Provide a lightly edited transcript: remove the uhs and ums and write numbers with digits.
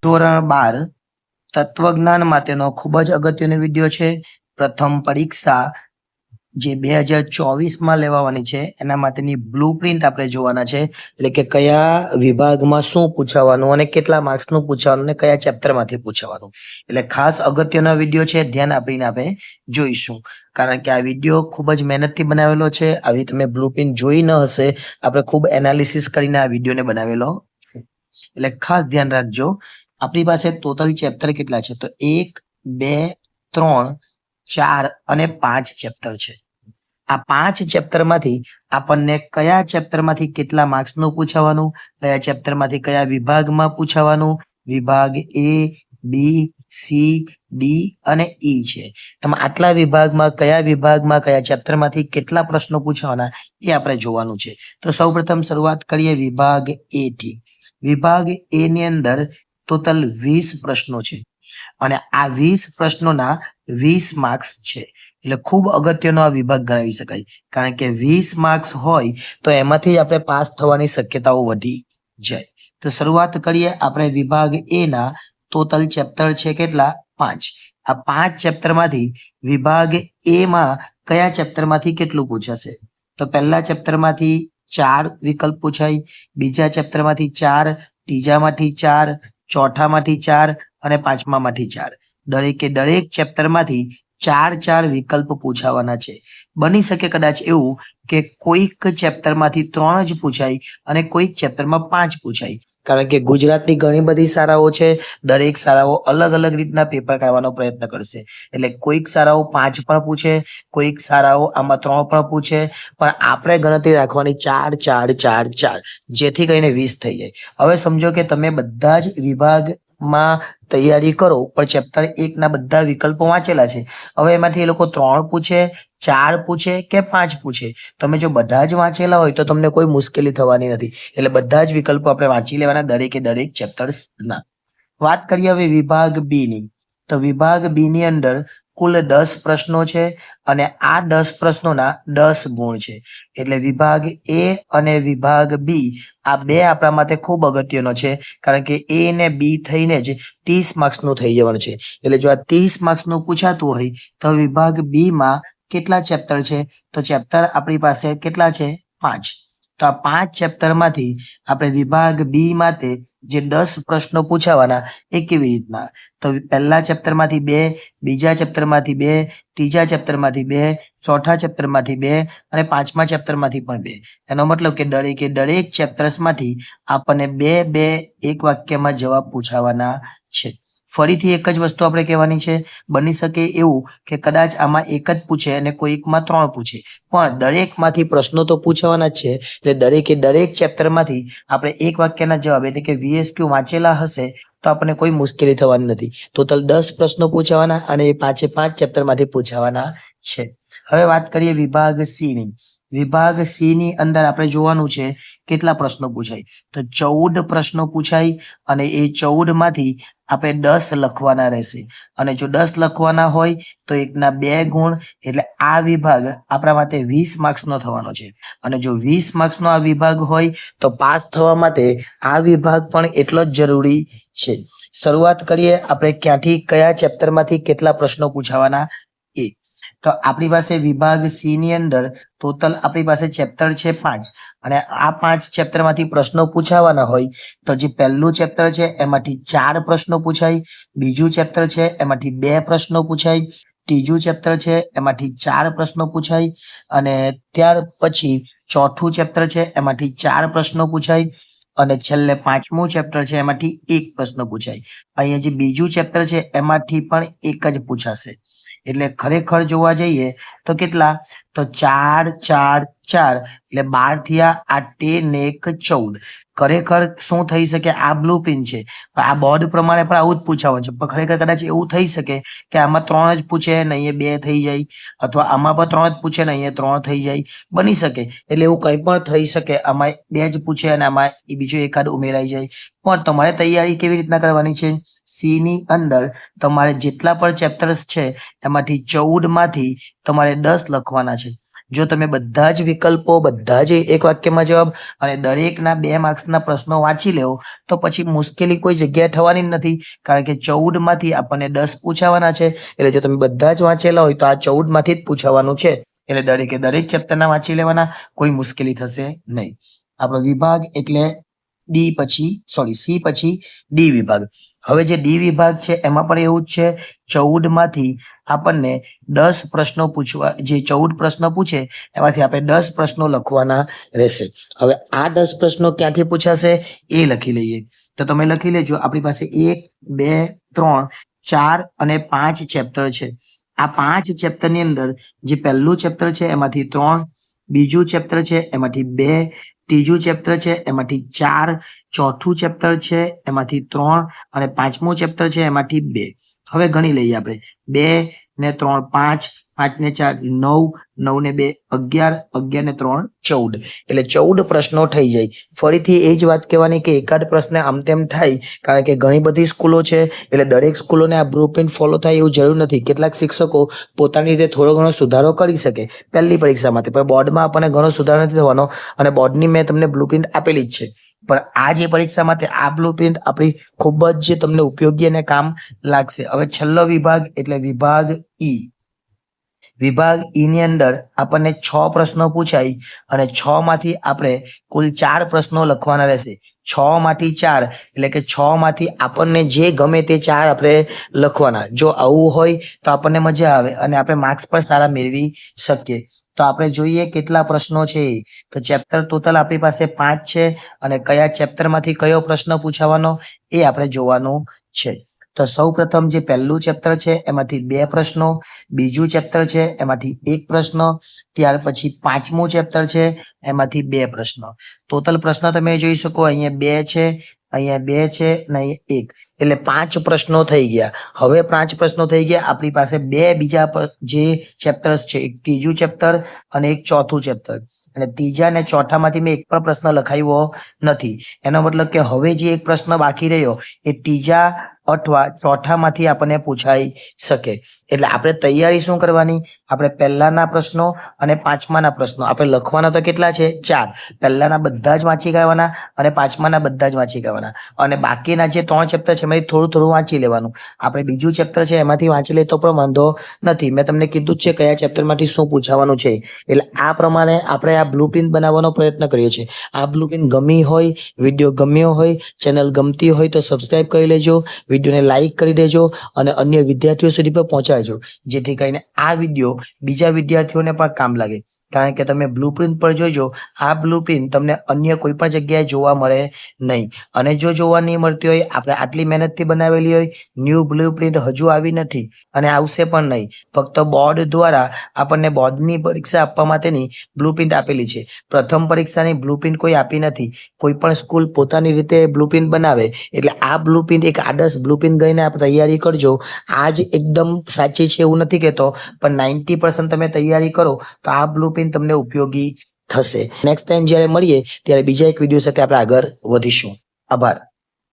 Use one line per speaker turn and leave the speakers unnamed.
ધોરણ 12 તત્વજ્ઞાન માટેનો ખૂબ જ અગત્યનો વિડિયો છે. પ્રથમ પરીક્ષા જે 2024માં લેવાની છે એના માટેની બ્લુપ્રિન્ટ આપણે જોવાના છે. એટલે કે કયા વિભાગમાં શું પૂછાવાનું અને કેટલા માર્ક્સનું પૂછાવાનું અને કયા ચેપ્ટરમાંથી પૂછાવાનું. એટલે ખાસ અગત્યનો વિડિયો છે, ધ્યાન આપીને આપણે જોઈશું. કારણ કે આ વિડિયો ખૂબ જ મહેનતથી બનાવેલો છે. આવી તમે બ્લુપ્રિન્ટ જોઈ ન હશે, આપણે ખૂબ એનાલિસિસ કરીને આ વિડિયોને બનાવેલો છે. એટલે ખાસ ધ્યાન રાખજો. આપણી પાસે ટોટલ ચેપ્ટર કેટલા છે? તો 1, 2, 3, 4 અને 5 ચેપ્ટર છે. આ 5 ચેપ્ટરમાંથી આપણને કયા ચેપ્ટરમાંથી કેટલા માર્ક્સનું પૂછાવાનું, કયા ચેપ્ટરમાંથી કયા વિભાગમાં પૂછાવાનું, વિભાગ A, B, C, D અને E છે. એમાં આટલા વિભાગમાં કયા ચેપ્ટરમાંથી કેટલા પ્રશ્નો પૂછાવાના એ આપણે જોવાનું છે. તો સૌપ્રથમ શરૂઆત કરીએ વિભાગ A થી. વિભાગ A ની અંદર ટોટલ 20 પ્રશ્નો છે અને આ 20 પ્રશ્નોના 20 માર્ક્સ છે. એટલે ખૂબ અગત્યનો આ વિભાગ ગણાવી શકાય. કારણ કે 20 માર્ક્સ હોય તો એમાંથી આપણે પાસ થવાની શક્યતાઓ વધી જાય. તો શરૂઆત કરીએ આપણે વિભાગ A ના. ટોટલ ચેપ્ટર છે કેટલા? 5. આ 5 ચેપ્ટરમાંથી વિભાગ A માં કયા ચેપ્ટરમાંથી કેટલું પૂછાશે? તો પહેલા ચેપ્ટરમાંથી 4 વિકલ્પ પૂછાય, બીજા ચેપ્ટરમાંથી 4, ત્રીજામાંથી 4, ચોથામાંથી 4 અને પાંચમામાંથી 4. દરેકે દરેક ચેપ્ટરમાંથી 4 વિકલ્પ પૂછાવાના છે. બની શકે કદાચ એવું કે કોઈક ચેપ્ટરમાંથી 3 જ પૂછાય અને કોઈક ચેપ્ટરમાં 5 પૂછાય. કારણ કે ગુજરાતની ઘણી બધી શાળાઓ છે, દરેક શાળાઓ અલગ અલગ રીતના પેપર કાઢવાનો પ્રયત્ન કરશે. એટલે કોઈક શાળાઓ 5 પણ પૂછે, કોઈક શાળાઓ આમાં 3 પણ પૂછે, પણ આપણે ગણતરી રાખવાની 4, જેથી કરીને 20 થઈ જાય. હવે સમજો કે તમે બધા જ વિભાગમાં તૈયારી કરો પણ ચેપ્ટર 1 ના બધા વિકલ્પો વાંચેલા છે. હવે એમાંથી એ લોકો 3 પૂછે, 4 પૂછે કે 5 પૂછે. તમે જો બધા જ વાંચેલા હોય તો તમને કોઈ મુશ્કેલી થવાની નથી. એટલે બધા જ વિકલ્પો આપણે વાંચી લેવાના દરેકે દરેક ચેપ્ટર્સના. વાત કરીએ હવે વિભાગ B ની. તો વિભાગ B ની અંદર કુલ 10 પ્રશ્નો છે અને આ 10 પ્રશ્નોના 10 ગુણ છે. એટલે વિભાગ A અને વિભાગ B આ બે આપણા માટે ખૂબ અગત્યનો છે. કારણ કે A અને B થઈને જ 30 માર્ક્સનું થઈ જવાનું છે. એટલે જો આ 30 માર્ક્સનું પૂછાતું હોય તો વિભાગ B માં કેટલા ચેપ્ટર છે? તો ચેપ્ટર આપણી પાસે કેટલા છે? 5. તો આ 5 ચેપ્ટરમાંથી આપણે વિભાગ B માટે જે 10 પ્રશ્નો પૂછાવાના એ કેવી રીતના? તો પહેલા ચેપ્ટરમાંથી 2, બીજા ચેપ્ટરમાંથી 2, ત્રીજા ચેપ્ટરમાંથી 2, ચોથા ચેપ્ટરમાંથી 2 અને પાંચમા ચેપ્ટરમાંથી પણ 2. એનો મતલબ કે દરેકે દરેક ચેપ્ટર્સમાંથી આપણને 2 એક વાક્યમાં જવાબ પૂછાવાના છે. ફરીથી એક જ વસ્તુ આપણે કહેવાની છે. બની શકે એવું કે કદાચ આમાં એક જ પૂછે અને કોઈકમાં 3 પૂછે, પણ દરેકમાંથી પ્રશ્નો તો પૂછવાના જ છે. એટલે દરેકે દરેક ચેપ્ટરમાંથી આપણે એક વાક્યના જવાબ એટલે કે VSQ વાંચેલા હશે તો આપણને કોઈ મુશ્કેલી થવાની નથી. ટોટલ 10 પ્રશ્નો પૂછાવાના અને એ 5 ચેપ્ટરમાંથી પૂછાવાના છે. હવે વાત કરીએ વિભાગ C ની. વિભાગ C ની અંદર આપણે જોવાનું છે કેટલા પ્રશ્નો પૂછાય. તો 14 પ્રશ્નો પૂછાય અને એ 14 માંથી આપણે 10 લખવાના રહેશે. અને જો 10 લખવાના હોય તો 1 ના 2 ગુણ. એટલે આ વિભાગ આપણા માટે 20 માર્ક્સનો થવાનો છે. અને જો 20 માર્ક્સનો આ વિભાગ હોય તો પાસ થવા માટે આ વિભાગ પણ એટલો જ જરૂરી છે. શરૂઆત કરીએ આપણે ક્યાંથી, કયા ચેપ્ટરમાંથી કેટલા પ્રશ્નો પૂછાવાના એ. તો આપણી પાસે વિભાગ C ની અંદર ટોટલ આપણી પાસે ચેપ્ટર છે 5 અને આ 5 ચેપ્ટરમાંથી પ્રશ્નો પૂછાવાના હોય તો જે પહેલું ચેપ્ટર છે એમાંથી 4 પ્રશ્નો પૂછાય, બીજું ચેપ્ટર છે એમાંથી 2 પ્રશ્નો પૂછાય, ત્રીજું ચેપ્ટર છે એમાંથી 4 પ્રશ્નો પૂછાય અને ત્યાર પછી ચોથું ચેપ્ટર છે એમાંથી 4 પ્રશ્નો પૂછાય અને છેલ્લે પાંચમું ચેપ્ટર છે એમાંથી 1 પ્રશ્ન પૂછાય. અહીંયા જે બીજું ચેપ્ટર છે એમાંથી પણ એક જ પૂછાશે. એટલે ખરેખર જોવા જઈએ તો કેટલા? તો 4 એટલે 12 થયા, આ 13 ને 1 14. ખરેખર શું થઈ શકે? આ બ્લુપ્રિન્ટ છે, આ બોર્ડ પ્રમાણે પણ આવું જ પૂછાવાનું છે. પણ ખરેખર કદાચ એવું થઈ શકે કે આમાં 3 જ પૂછે ને અહીંયા 2 થઈ જાય, અથવા આમાં પણ 3 જ પૂછે ને અહીંયા 3 થઈ જાય. બની શકે. એટલે એવું કંઈ પણ થઈ શકે. આમાં 2 જ પૂછે અને આમાં બીજો એકાદ ઉમેરાઈ જાય. પણ તમારે તૈયારી કેવી રીતના કરવાની છે? C ની અંદર તમારે જેટલા પણ ચેપ્ટર્સ છે એમાંથી 14 માંથી તમારે 10 લખવાના છે. જો તમે બધા જ વિકલ્પો, બધા જ એક વાક્યમાં જવાબ અને દરેકના 2 માર્ક્સના પ્રશ્નો વાંચી લેવો તો પછી મુશ્કેલી કોઈ જગ્યાએ થવાની જ નથી, કારણ કે 14 માંથી આપણને 10 પૂછાવાના છે. એટલે જો તમે બધા જ વાંચેલા હોય તો આ 14 માંથી જ પૂછાવાનું છે. એટલે દરેકે દરેક ચેપ્ટરના વાંચી લેવાના, કોઈ મુશ્કેલી થશે નહીં. આપણો વિભાગ એટલે સી પછી ડી વિભાગ. હવે જે ડી વિભાગ છે એમાં પણ એવું જ છે, 14 માંથી આપણને 10 પ્રશ્નો પૂછવા, જે 14 પ્રશ્નો પૂછે એમાંથી આપણે 10 પ્રશ્નો લખવાના રહેશે. હવે આ 10 પ્રશ્નો ક્યાંથી પૂછાશે એ લખી લઈએ. તો તમે લખી લેજો, આપણી પાસે 1, 2, 3, 4 અને 5 ચેપ્ટર છે. આ 5 ચેપ્ટરની અંદર જે પહેલું ચેપ્ટર છે એમાંથી 3, બીજું ચેપ્ટર છે એમાંથી 2, ત્રીજું ચેપ્ટર છે એમાંથી 4, ચોથું ચેપ્ટર છે એમાંથી 3 અને પાંચમું ચેપ્ટર છે એમાંથી 2. હવે ગણી લઈએ આપણે, 2 ને 3 5, 5 ને 4 9, 9 ને 2 11, 11 ને 3 14. એટલે 14 પ્રશ્નો થઈ જાય. ફરીથી એ જ વાત કહેવાની કે એકાદ પ્રશ્ન આમ તેમ થાય, કારણ કે ઘણી બધી સ્કૂલો છે એટલે દરેક સ્કૂલોને આ બ્લુપ્રિન્ટ ફોલો થાય એવું જરૂર નથી. કેટલાક શિક્ષકો પોતાની રીતે થોડો ઘણો સુધારો કરી શકે પહેલી પરીક્ષામાંથી, પણ બોર્ડમાં આપણને ઘણો સુધારો નથી થવાનો અને બોર્ડની મેં તમને બ્લુપ્રિન્ટ આપેલી જ છે. પણ આ જે પરીક્ષા માટે આ બ્લુપ્રિન્ટ આપણી ખૂબ જ તમને ઉપયોગી અને કામ લાગશે. હવે છેલ્લો વિભાગ એટલે વિભાગ ઈ. વિભાગ ઈ ની અંદર આપણને 6 પ્રશ્નો પૂછાય અને 6 માંથી આપણે કુલ 4 પ્રશ્નો લખવાના રહેશે. 6 માંથી 4 એટલે કે 6 માંથી આપણને જે ગમે તે 4 આપણે લખવાના. જો આવું હોય તો આપણને મજા આવે અને આપણે માર્ક્સ પણ સારા મેળવી શકીએ. તો આપણે જોઈએ કેટલા પ્રશ્નો છે. તો ચેપ્ટર ટોટલ આપણી પાસે 5 છે અને કયા ચેપ્ટરમાંથી કયો પ્રશ્ન પૂછાવાનો એ આપણે જોવાનું છે. તો સૌ પ્રથમ જે પહેલું ચેપ્ટર છે એમાંથી 2 પ્રશ્નો, બીજું ચેપ્ટર છે એમાંથી 1 પ્રશ્ન, ત્યાર પછી પાંચમું ચેપ્ટર છે એમાંથી 2 પ્રશ્નો. ટોટલ પ્રશ્ન તમે જોઈ શકો, અહીંયા 2 છે, અહીંયા 2 છે અને અહીંયા 1, એટલે 5 પ્રશ્નો થઈ ગયા. હવે 5 પ્રશ્નો થઈ ગયા, આપણી પાસે 2 બીજા જે ચેપ્ટર્સ છે, એક ત્રીજું ચેપ્ટર અને એક ચોથું ચેપ્ટર, અને ત્રીજા અને ચોથામાંથી મેં એક પણ પ્રશ્ન લખાવ્યો નથી. એનો મતલબ કે હવે જે એક પ્રશ્ન બાકી રહ્યો એ ત્રીજા અથવા ચોથામાંથી આપણને પૂછાઈ શકે. એટલે આપણે તૈયારી શું કરવાની, આપણે પહેલાના પ્રશ્નો અને પાંચમાના પ્રશ્નો આપણે લખવાના તો કેટલા છે 4. પહેલાના બધા જ વાંચી કાઢવાના અને પાંચમાના બધા જ વાંચી કાઢવાના, અને બાકીના જે 3 ચેપ્ટર છે એમાંથી થોડું થોડું વાંચી લેવાનું. આપણે બીજું ચેપ્ટર છે એમાંથી વાંચી લે તો પણ વાંધો નથી. મેં તમને કીધું જ છે કયા ચેપ્ટરમાંથી શું પૂછાવાનું છે. એટલે આ પ્રમાણે આપણે આ બ્લુપ્રિન્ટ બનાવવાનો પ્રયત્ન કર્યો છે. આ બ્લુપ્રિન્ટ ગમી હોય, વિડીયો ગમ્યો હોય, ચેનલ ગમતી હોય તો સબસ્ક્રાઇબ કરી લેજો, વિડીયોને લાઈક કરી દેજો અને અન્ય વિદ્યાર્થીઓ સુધી પણ પહોંચાડજો, જેથી કરીને આ વિડીયો બીજા વિદ્યાર્થીઓને પણ કામ લાગે. કારણ કે તમે બ્લુપ્રિન્ટ પર જોજો, આ બ્લુપ્રિન્ટ તમને અન્ય કોઈ પણ જગ્યાએ જોવા મળે નહીં. અને જો જોવા નહીં મળતી હોય, આપણે આટલી મહેનતથી બનાવેલી હોય, ન્યૂ બ્લુપ્રિન્ટ હજુ આવી નથી અને આવશે પણ નહીં. ફક્ત બોર્ડ દ્વારા આપણને બોર્ડની પરીક્ષા આપવા માટેની બ્લુપ્રિન્ટ આપેલી છે. પ્રથમ પરીક્ષાની બ્લુપ્રિન્ટ કોઈ આપી નથી. કોઈ પણ સ્કૂલ પોતાની રીતે બ્લુપ્રિન્ટ બનાવે. એટલે આ બ્લુપ્રિન્ટ એક આદર્શ બ્લુપ્રિન્ટ ગઈને આપણે તૈયારી કરજો. આ જ એકદમ સાચી છે એવું નથી કહેતો, પણ 90% તમે તૈયારી કરો તો આ બ્લુપ્રિન્ટ તમને ઉપયોગી થશે. નેક્સ્ટ ટાઈમ જ્યારે મળીએ ત્યારે બીજા એક વિડીયો સાથે આપણે આગળ વધીશું. આભાર.